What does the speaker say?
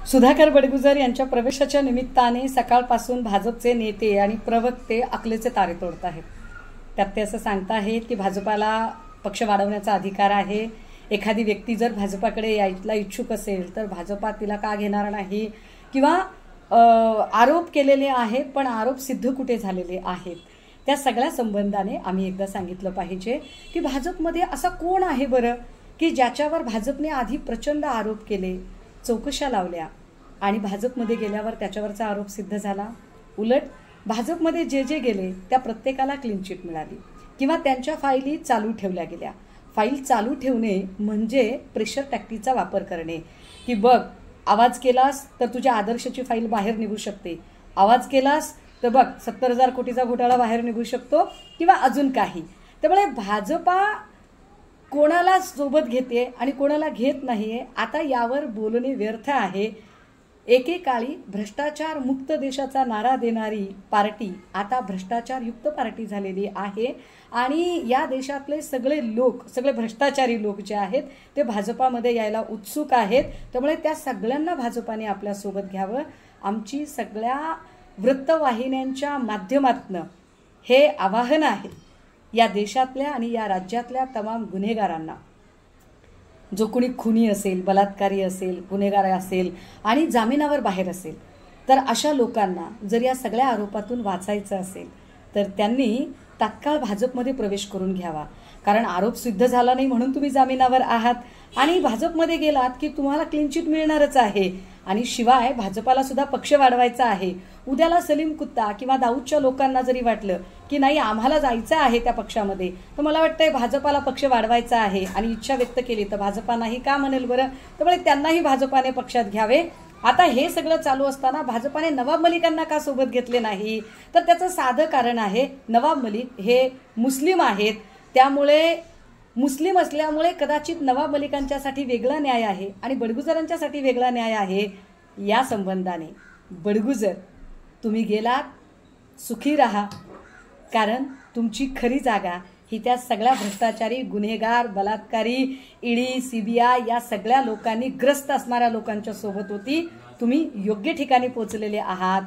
सुधाकर बडगुजर यांच्या प्रवेशाच्या निमित्ताने सकाळपासून भाजपचे नेते आणि प्रवक्ते अकलेचे तारे तोडत आहेत। त्यात ते असं सांगत आहेत की भाजपाला पक्ष वाढवण्याचा अधिकार आहे। एखादी व्यक्ती जर भाजपाकडे यायला इच्छुक असेल तर भाजपा तिला का घेणार नाही, किंवा आरोप केलेले आहेत पण आरोप सिद्ध कुठे झालेले आहेत, त्या सगळ्या संबंधाने आम्ही एकदा सांगितलं पाहिजे की भाजपमध्ये असा कोण आहे बरं की ज्याच्यावर भाजपने आधी प्रचंड आरोप केले, चौकशा लावल्या आणि भाजपमध्ये गेल्यावर त्याच्यावरचा आरोप सिद्ध झाला। उलट भाजपमध्ये जे जे गेले त्या प्रत्येकाला क्लीन चिट मिळाली किंवा त्यांच्या फाईली चालू ठेवल्या गेल्या। फाईल चालू ठेवणे म्हणजे प्रेशर टॅक्टिकचा वापर करणे की बघ आवाज केलास तर तुझ्या आदर्शची फाईल बाहेर निघू शकते, आवाज केलास तर बघ 70,000 कोटीचा घोटाळा बाहेर निघू शकतो किंवा अजून काही। त्यामुळे भाजपा कोणाला सोबत घेते आणि कोणाला घेत नाहीये आता यावर बोलणे व्यर्थ आहे। एकेकाळी भ्रष्टाचार मुक्त देशाचा नारा देणारी पार्टी आता भ्रष्टाचार युक्त पार्टी झालेली आहे आणि या देशातले सगळे लोक, सगळे भ्रष्टाचारी लोक जे आहेत ते भाजपामध्ये यायला उत्सुक आहेत। त्यामुळे त्या सगळ्यांना भाजपाने आपल्या सोबत घ्यावं। आमची सगळ्या वृत्तवाहिन्यांच्या माध्यमातून हे आवाहन आहे या देशातल्या आणि या राज्यातल्या तमाम गुन्हेगारांना, जो कोणी खुनी असेल, बलात्कारी असेल, गुन्हेगार असेल आणि जामिनावर बाहेर असेल, तर अशा लोकांना जर या सगळ्या आरोपातून वाचायचं असेल तर त्यांनी तात्काळ भाजपमध्ये प्रवेश करून घ्यावा। कारण आरोप सिद्ध झाला नाही म्हणून तुम्ही जामिनावर आहात आणि भाजपमध्ये गेलात की तुम्हाला क्लीन चिट मिळणारच आहे। आणि शिवाय भाजपाला सुद्धा पक्ष वाढवायचा आहे। उद्याला सलीम कुत्ता किंवा दाऊदच्या लोकांना जरी वाटलं की नाही आम्हाला जायचं आहे त्या पक्षामध्ये, तर मला वाटतंय भाजपाला पक्ष वाढवायचा आहे आणि इच्छा व्यक्त केली तर भाजपा नाही का म्हणेल बरं। त्यामुळे त्यांनाही भाजपाने पक्षात घ्यावे। आता हे सगळं चालू असताना भाजपाने नवाब मलिकांना का सोबत घेतले नाही, तर त्याचं साधं कारण आहे, नवाब मलिक हे मुस्लिम आहेत, त्यामुळे मुस्लिम असल्यामुळे कदाचित नवाब मलिकांच्यासाठी वेगळा न्याय आहे आणि बडगुजरांच्यासाठी वेगळा न्याय आहे। या संबंधाने बडगुजर तुम्ही गेलात सुखी राहा, कारण तुमची खरी जागा ही त्या सगळ्या भ्रष्टाचारी, गुन्हेगार, बलात्कारी, ईडी, CBI या सगळ्या लोकांनी ग्रस्त असणाऱ्या लोकांच्या सोबत होती। तुम्ही योग्य ठिकाणी पोहोचलेले आहात।